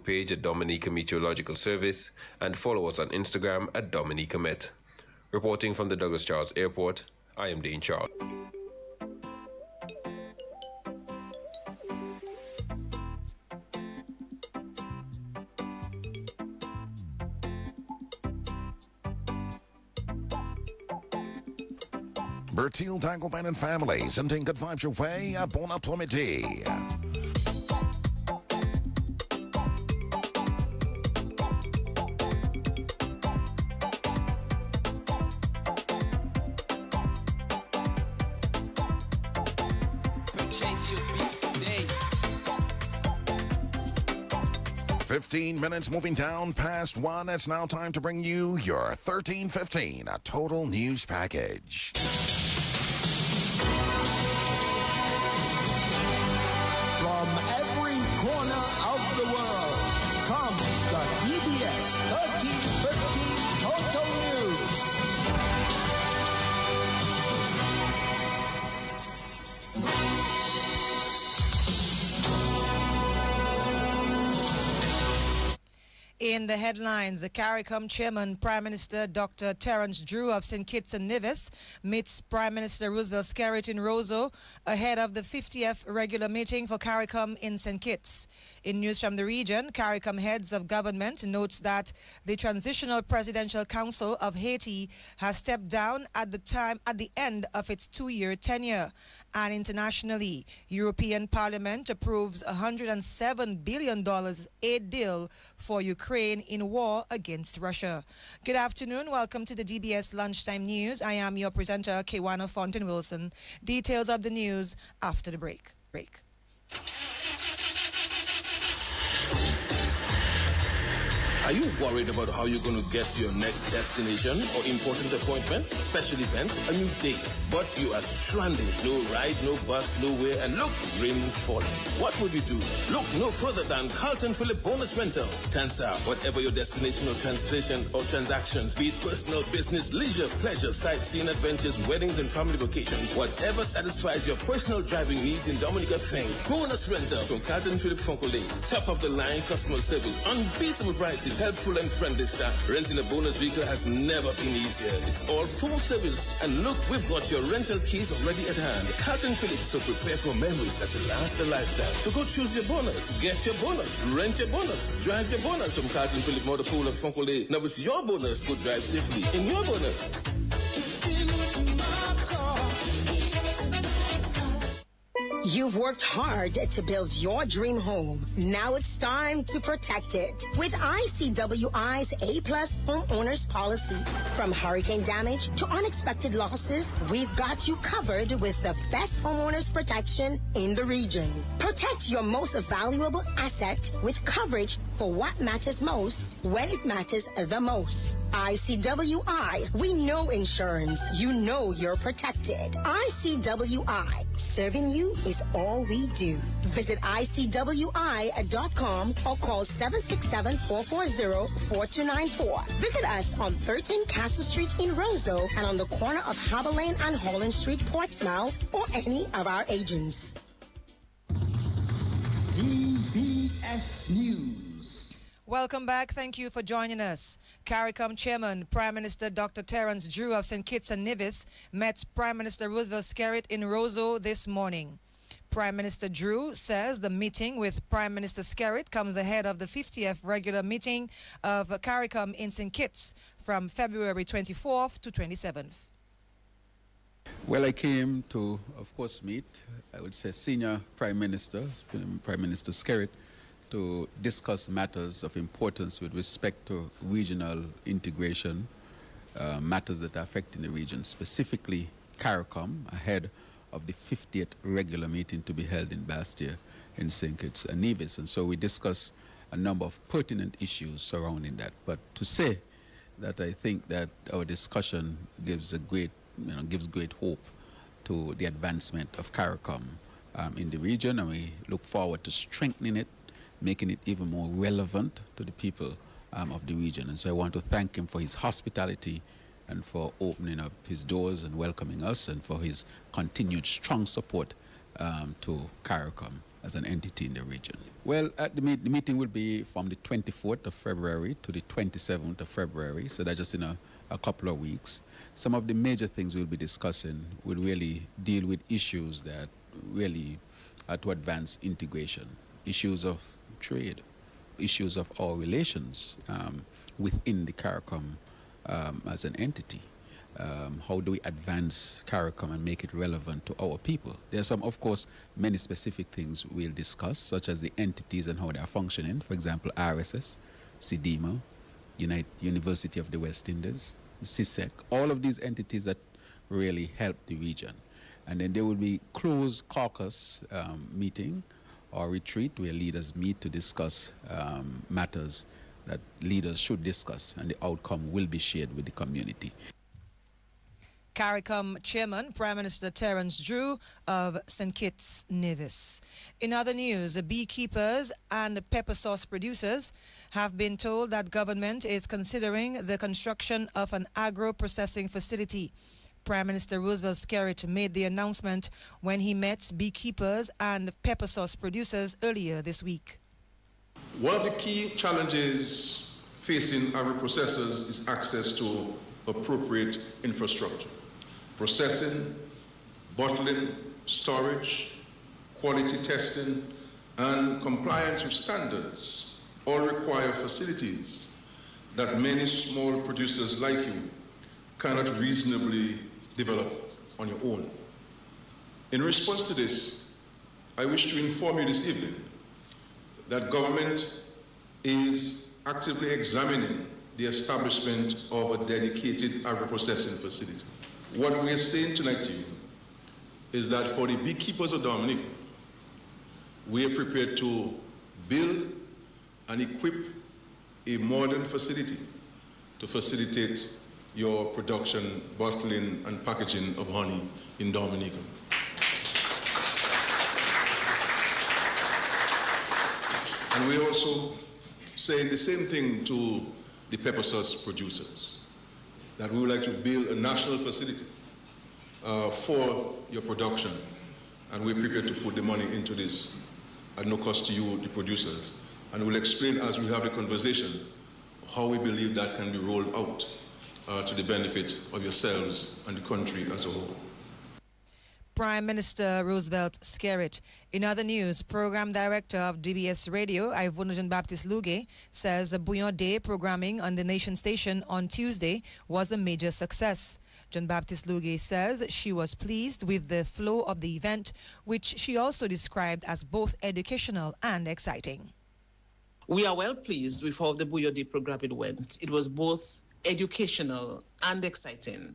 page at Dominica Meteorological Service and follow us on Instagram at Dominica Met. Reporting from the Douglas Charles Airport, I am Dean Charles. Bertil Dagobin and family sending good vibes your way. Bon après-midi. Purchase your beats today. 15 minutes moving down past 1. It's now time to bring you your 1315, a total news package. From every corner of the world comes the DBS 1315 Total News. In the headlines, the CARICOM chairman, Prime Minister Dr. Terence Drew of St. Kitts and Nevis, meets Prime Minister Roosevelt Skerritt in Roseau ahead of the 50th regular meeting for CARICOM in St. Kitts. In news from the region, CARICOM heads of government notes that the Transitional Presidential Council of Haiti has stepped down at the end of its 2-year tenure. And internationally, European Parliament approves $107 billion aid deal for Ukraine in war against Russia. Good afternoon. Welcome to the DBS Lunchtime News. I am your presenter, Kewana Fontaine Wilson. Details of the news after the break. Are you worried about how you're going to get to your next destination or important appointment, special event, a new date, but you are stranded? No ride, no bus, nowhere, and look, rain falling. What would you do? Look no further than Carlton Phillip Bonus Rental. Tansa, whatever your destination or translation or transactions, be it personal, business, leisure, pleasure, sightseeing, adventures, weddings, and family vacations, whatever satisfies your personal driving needs in Dominica, think Bonus Rental from Carlton Phillip Fonkole. Top of the line customer service, unbeatable prices, helpful and friendly staff. Renting a bonus vehicle has never been easier. It's all full service. And look, we've got your rental keys already at hand. Carlton Phillips, so prepare for memories that will last a lifetime. So go choose your bonus, get your bonus, rent your bonus, drive your bonus from Carlton Phillips Motor Pool of Fonkole. Now it's your bonus. Go drive safely in your bonus. You've worked hard to build your dream home. Now it's time to protect it with ICWI's A-Plus Homeowners Policy. From hurricane damage to unexpected losses, we've got you covered with the best homeowners protection in the region. Protect your most valuable asset with coverage for what matters most when it matters the most. ICWI, we know insurance. You know you're protected. ICWI, serving you is all we do. Visit ICWI.com or call 767-440-4294. Visit us on 13 Castle Street in Roseau and on the corner of Harbour Lane and Holland Street, Portsmouth, or any of our agents. DBS News. Welcome back. Thank you for joining us. CARICOM Chairman, Prime Minister Dr. Terence Drew of St. Kitts and Nevis met Prime Minister Roosevelt Skerritt in Roseau this morning. Prime Minister Drew says the meeting with Prime Minister Skerritt comes ahead of the 50th regular meeting of CARICOM in St. Kitts from February 24th to 27th. Well, I came to, of course, meet, I would say, Senior Prime Minister, Prime Minister Skerritt, to discuss matters of importance with respect to regional integration, matters that are affecting the region, specifically CARICOM, ahead of the 50th regular meeting to be held in Bastia in St. Kitts and Nevis. And so we discussed a number of pertinent issues surrounding that. But to say that I think that our discussion gives great hope to the advancement of CARICOM in the region, and we look forward to strengthening it, making it even more relevant to the people of the region. And so I want to thank him for his hospitality and for opening up his doors and welcoming us, and for his continued strong support to CARICOM as an entity in the region. Well, the meeting will be from the 24th of February to the 27th of February, so that's just in a couple of weeks. Some of the major things we'll be discussing will really deal with issues that really are to advance integration, issues of trade, issues of our relations within the CARICOM as an entity. How do we advance CARICOM and make it relevant to our people? There are some, of course, many specific things we'll discuss, such as the entities and how they are functioning. For example, RSS, CDMA, University of the West Indies, CISEC, all of these entities that really help the region. And then there will be closed caucus meeting or retreat where leaders meet to discuss matters that leaders should discuss, and the outcome will be shared with the community. CARICOM Chairman, Prime Minister Terence Drew of St. Kitts Nevis. In other news, beekeepers and pepper sauce producers have been told that government is considering the construction of an agro-processing facility. Prime Minister Roosevelt Skerrit made the announcement when he met beekeepers and pepper sauce producers earlier this week. One of the key challenges facing agro-processors is access to appropriate infrastructure. Processing, bottling, storage, quality testing, and compliance with standards all require facilities that many small producers like you cannot reasonably develop on your own. In response to this, I wish to inform you this evening that government is actively examining the establishment of a dedicated agro-processing facility. What we are saying tonight to you is that for the beekeepers of Dominica, we are prepared to build and equip a modern facility to facilitate your production, bottling, and packaging of honey in Dominica. And we're also saying the same thing to the pepper sauce producers, that we would like to build a national facility for your production, and we're prepared to put the money into this at no cost to you, the producers. And we'll explain as we have the conversation how we believe that can be rolled out to the benefit of yourselves and the country as a whole. Prime Minister Roosevelt Skerrit. In other news, Program Director of DBS Radio, Ivona Jean-Baptiste Lugue, says a Bouillon Day programming on the nation station on Tuesday was a major success. Jean-Baptiste Lugue says she was pleased with the flow of the event, which she also described as both educational and exciting. We are well pleased with how the Bouillon Day programming went. It was both educational and exciting.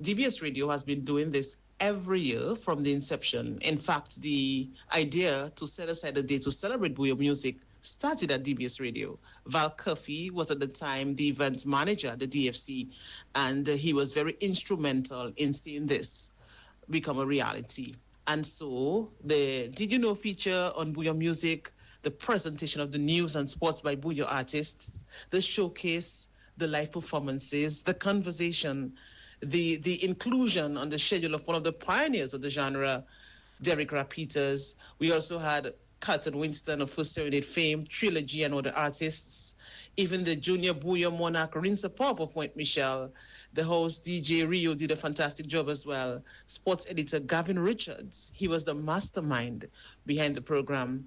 DBS Radio has been doing this every year from the inception. In fact, the idea to set aside a day to celebrate Bouillon music started at DBS Radio. Val Curfey was at the time the event manager at the DFC, and he was very instrumental in seeing this become a reality. And so the Did You Know feature on Bouillon music, the presentation of the news and sports by Bouillon artists, the showcase, the live performances, the conversation, the inclusion on the schedule of one of the pioneers of the genre, Derek Rapeters. We also had Carlton Winston of First Serenade fame, Trilogy and other artists, even the junior Bouillon monarch Rinsa Pop of Point Michel. The host DJ Rio did a fantastic job as well. Sports editor Gavin Richards, he was the mastermind behind the program.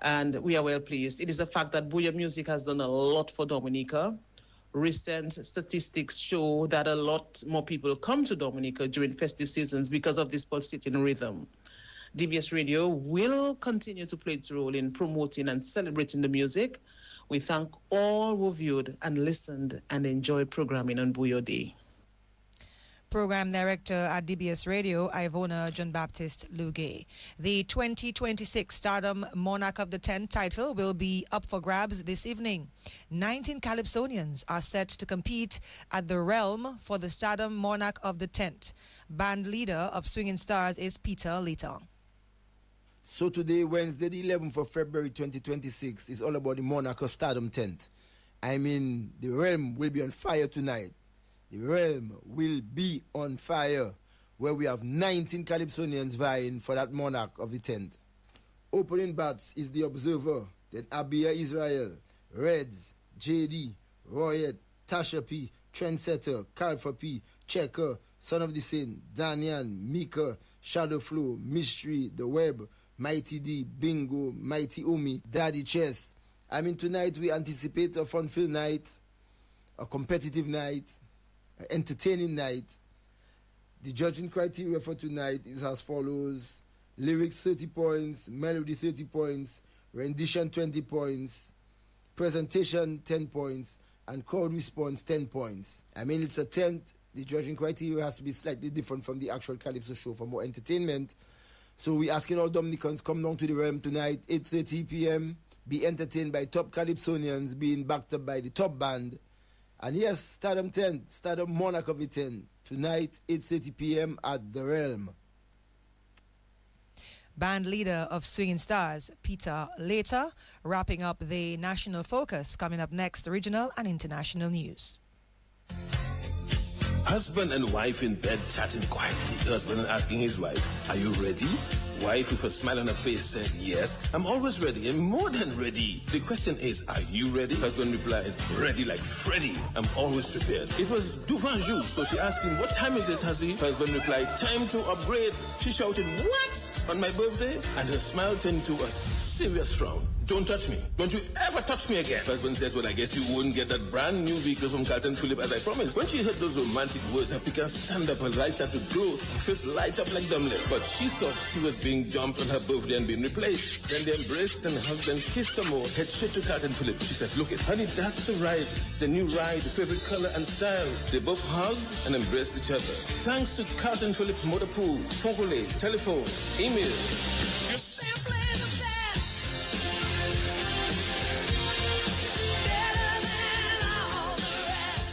And we are well pleased. It is a fact that Bouillon music has done a lot for Dominica. Recent statistics show that a lot more people come to Dominica during festive seasons because of this pulsating rhythm. DBS Radio will continue to play its role in promoting and celebrating the music. We thank all who viewed and listened and enjoyed programming on Bouillon Day. Program Director at DBS Radio, Ivona Jean-Baptiste Lugue. The 2026 Stardom Monarch of the Tent title will be up for grabs this evening. 19 Calypsonians are set to compete at the Realm for the Stardom Monarch of the Tent. Band leader of Swinging Stars is Peter Little. So today, Wednesday, the 11th of February 2026, is all about the Monarch of Stardom Tent. I mean, the Realm will be on fire tonight. The Realm will be on fire, where we have 19 Calypsonians vying for that Monarch of the Tent. Opening bats is the Observer, then Abia Israel, Reds, JD, Royet, Tasha P, Trendsetter, Calfa P, Checker, Son of the Sin, Danian, Mika, Shadow Flow, Mystery, The Web, Mighty D, Bingo, Mighty Umi, Daddy Chess. Tonight we anticipate a fun-filled night, a competitive night, an entertaining night. The judging criteria for tonight is as follows: lyrics 30 points, melody 30 points, rendition 20 points, presentation 10 points, and crowd response 10 points. It's a tent. The judging criteria has to be slightly different from the actual Calypso show for more entertainment. So we're asking all Dominicans, come down to the realm tonight, 8:30 p.m., be entertained by top Calypsonians being backed up by the top band. And yes, Stardom 10, Stardom Monarch of the 10, tonight, 8:30 p.m. at the realm. Band leader of Swinging Stars, Peter Later, wrapping up the national focus. Coming up next, regional and international news. Husband and wife in bed chatting quietly. The husband asking his wife, "Are you ready?" Wife with a smile on her face said, "Yes, I'm always ready and more than ready." The question is, are you ready? Husband replied, "Ready like Freddy. I'm always prepared." It was devant jour, so she asked him, "What time is it, Hussy?" Husband replied, "Time to upgrade." She shouted, "What? On my birthday?" And her smile turned to a serious frown. "Don't touch me. Don't you ever touch me again." Husband says, "Well, I guess you wouldn't get that brand new vehicle from Carlton Phillip as I promised." When she heard those romantic words, her picker stand up, her eyes started to glow, her face light up like dumbling. But she thought she was being dumped on her birthday and being replaced. Then they embraced and hugged and kissed some more. Head straight to Carlton Phillip. She says, "Look it, honey, that's the ride. The new ride, the favorite color and style." They both hugged and embraced each other. Thanks to Carlton Phillip Motor Pool, phone call, telephone, email. You're simply the best. Better than all the rest.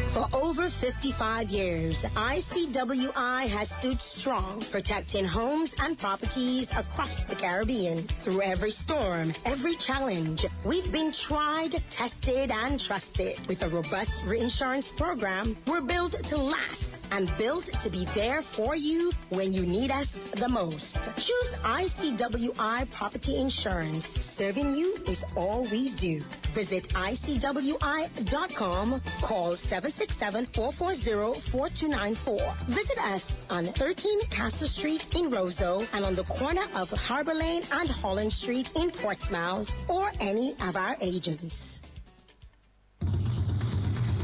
For over 55 years, ICWI has stood strong, protecting homes and properties across the Caribbean. Through every storm, every challenge, we've been tried, tested, and trusted. With a robust reinsurance program, we're built to last and built to be there for you when you need us the most. Choose ICWI Property Insurance. Serving you is all we do. Visit ICWI.com. Call 767-440-4294. Visit us on 13 Castle Street in Roseau and on the corner of Harbor Lane and Holland Street in Portsmouth, or any of our agents.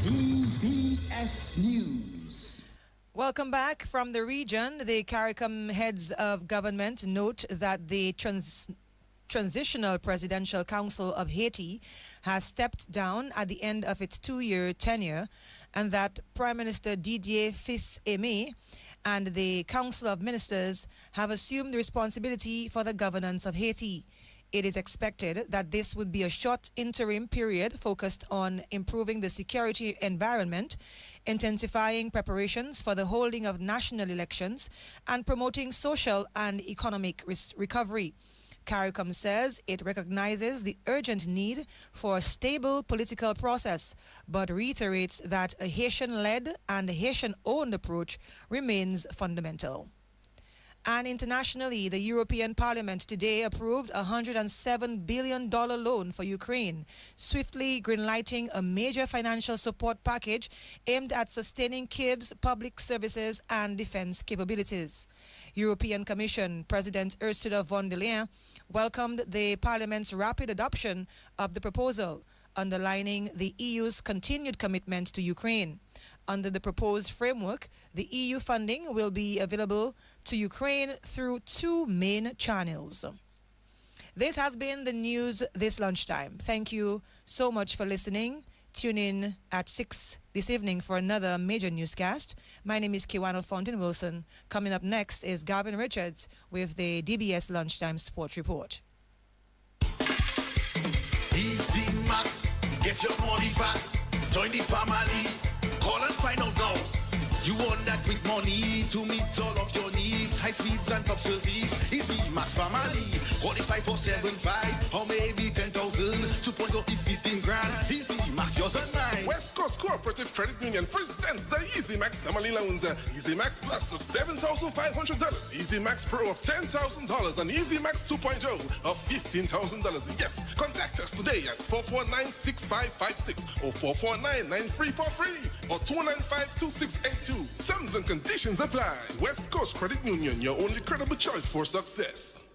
DBS News. Welcome back from the region. The CARICOM heads of government note that the Transitional Presidential Council of Haiti has stepped down at the end of its 2-year tenure, and that Prime Minister Didier Fils-Aimé and the Council of Ministers have assumed responsibility for the governance of Haiti. It is expected that this would be a short interim period focused on improving the security environment, intensifying preparations for the holding of national elections, and promoting social and economic recovery. CARICOM says it recognizes the urgent need for a stable political process, but reiterates that a Haitian-led and Haitian-owned approach remains fundamental. And internationally, the European Parliament today approved a $107 billion loan for Ukraine, swiftly greenlighting a major financial support package aimed at sustaining Kiev's public services and defense capabilities. European Commission President Ursula von der Leyen welcomed the Parliament's rapid adoption of the proposal, underlining the EU's continued commitment to Ukraine. Under the proposed framework, the EU funding will be available to Ukraine through 2 main channels. This has been the news this lunchtime. Thank you so much for listening. Tune in at 6 this evening for another major newscast. My name is Kiwano Fountain Wilson. Coming up next is Gavin Richards with the DBS Lunchtime Sports Report. Easy Max, get your money fast. Join the family. Call and find out now. You want that quick money to meet all of your needs. High speeds and top service. Easy Max Family. Qualify for 7.5 or maybe 10,000. 2.0 is 15 grand. Easy Max, yours and mine. West Coast Cooperative Credit Union presents the Easy Max Family Loans. Easy Max Plus of $7,500, Easy Max Pro of $10,000, and Easy Max 2.0 of $15,000. Yes, contact us today at 449-6556 or 449-9343 or 295-2682. Terms and conditions apply. West Coast Credit Union, your only credible choice for success.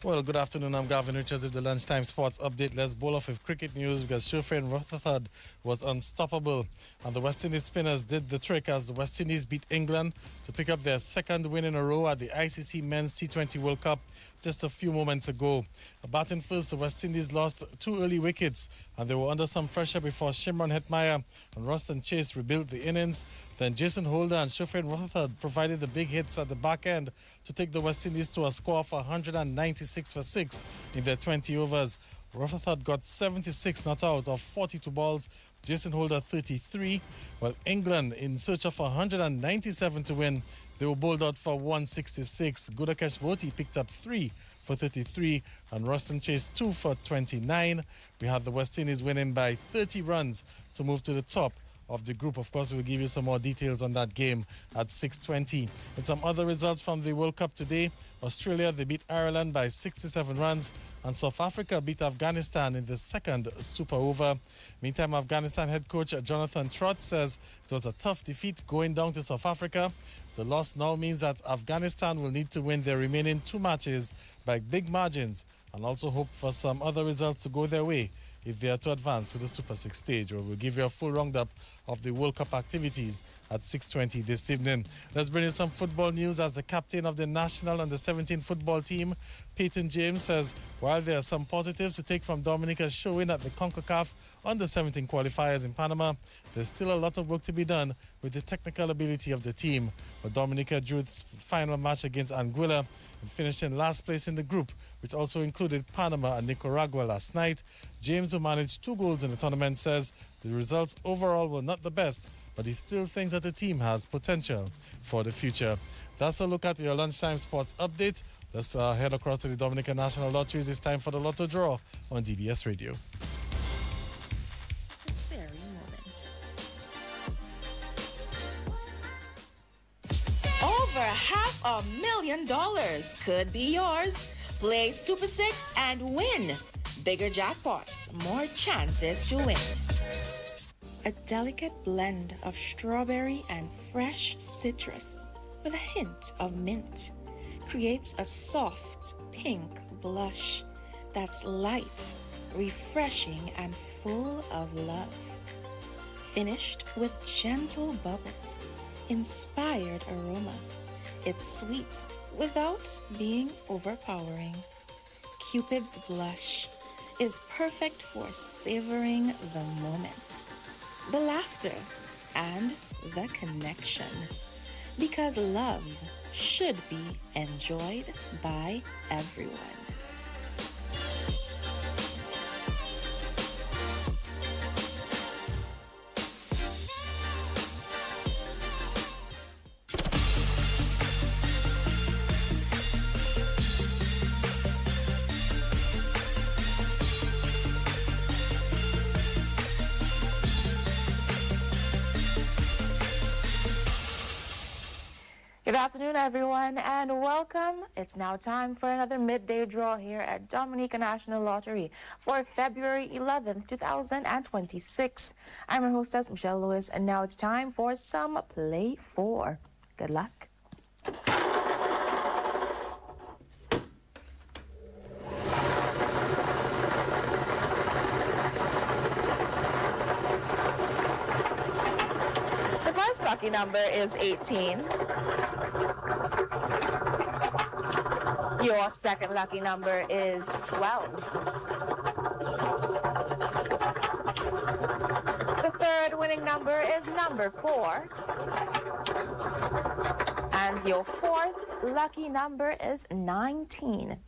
Well, good afternoon. I'm Gavin Richards with the Lunchtime Sports Update. Let's bowl off with cricket news because Shofran Rutherford was unstoppable. And the West Indies spinners did the trick as the West Indies beat England to pick up their second win in a row at the ICC Men's T20 World Cup just a few moments ago. Batting first, the West Indies lost 2 early wickets and they were under some pressure before Shimron Hetmyer and Ruston Chase rebuilt the innings. Then Jason Holder and Shofran Rutherford provided the big hits at the back end to take the West Indies to a score of 196 for 6 in their 20 overs. Rutherford got 76 not out of 42 balls, Jason Holder 33, while England, in search of 197 to win, they were bowled out for 166. Gudakesh Bhoti picked up 3 for 33 and Ruston Chase 2 for 29. We have the West Indies winning by 30 runs to move to the top of the group. Of course, we'll give you some more details on that game at 6:20. And some other results from the World Cup today. Australia, they beat Ireland by 67 runs, and South Africa beat Afghanistan in the second super over. Meantime, Afghanistan head coach Jonathan Trott says it was a tough defeat going down to South Africa. The loss now means that Afghanistan will need to win their remaining 2 matches by big margins and also hope for some other results to go their way if they are to advance to the Super 6 stage. We'll give you a full roundup of the World Cup activities at 6:20 this evening. Let's bring you some football news as the captain of the national under-17 football team, Peyton James, says while there are some positives to take from Dominica's showing at the CONCACAF under-17 qualifiers in Panama, there's still a lot of work to be done with the technical ability of the team. But Dominica drew its final match against Anguilla and finished in last place in the group, which also included Panama and Nicaragua last night. James, who managed 2 goals in the tournament, says the results overall were not the best, but he still thinks that the team has potential for the future. That's a look at your Lunchtime Sports Update. Let's head across to the Dominican National Lotteries. It's time for the Lotto Draw on DBS Radio. This very moment. Over $500,000 could be yours. Play Super 6 and win. Bigger jackpots, more chances to win. A delicate blend of strawberry and fresh citrus with a hint of mint creates a soft pink blush that's light, refreshing, and full of love. Finished with gentle bubbles, inspired aroma. It's sweet without being overpowering. Cupid's blush is perfect for savoring the moment, the laughter, and the connection. Because love should be enjoyed by everyone. Good afternoon, everyone, and welcome. It's now time for another midday draw here at Dominica National Lottery for February 11th, 2026. I'm your hostess, Michelle Lewis, and now it's time for some Play 4. Good luck. The first lucky number is 18. Your second lucky number is 12. The third winning number is number 4. And your fourth lucky number is 19.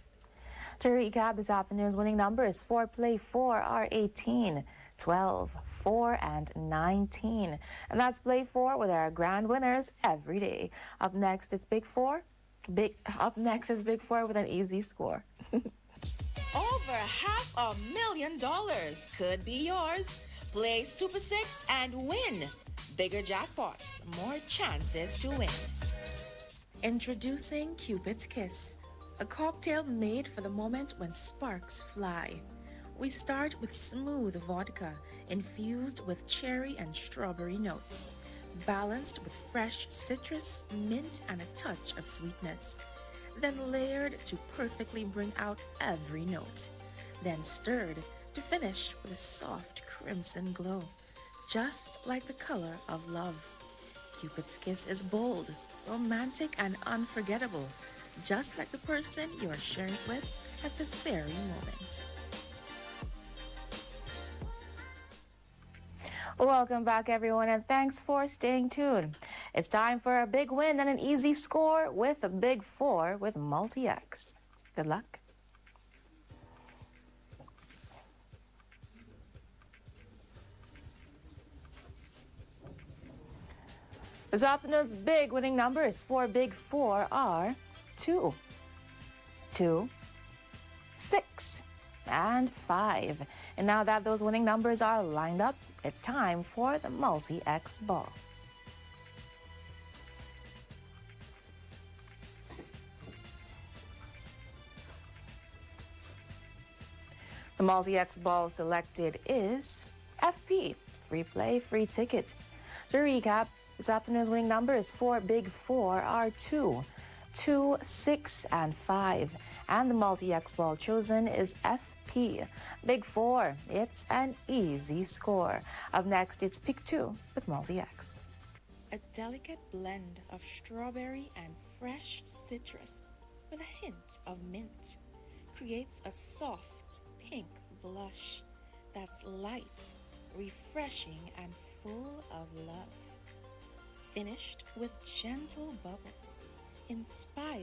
To recap, this afternoon's winning number is 4. Play 4 are 18, 12, 4, and 19. And that's Play 4 with our grand winners every day. Up next, it's Big 4. Up next is Big 4 with an easy score. Over $500,000 could be yours. Play Super 6 and win. Bigger jackpots, more chances to win. Introducing Cupid's Kiss, a cocktail made for the moment when sparks fly. We start with smooth vodka infused with cherry and strawberry notes, balanced with fresh citrus, mint, and a touch of sweetness. Then layered to perfectly bring out every note. Then stirred to finish with a soft crimson glow, just like the color of love. Cupid's Kiss is bold, romantic, and unforgettable, just like the person you are sharing it with at this very moment. Welcome back, everyone, and thanks for staying tuned. It's time for a big win and an easy score with a big 4 with Multi-X. Good luck. This afternoon's big winning numbers for Big 4 are 2, 2, 6, and 5. And now that those winning numbers are lined up, it's time for the Multi-X ball. The Multi-X ball selected is FP, free play, free ticket. To recap, this afternoon's winning numbers for Big 4 are 2, 2, 6, and 5. And the Multi-X ball chosen is FP. Big 4, it's an easy score. Up next, it's Pick 2 with Multi-X. A delicate blend of strawberry and fresh citrus with a hint of mint creates a soft pink blush that's light, refreshing, and full of love. Finished with gentle bubbles, inspired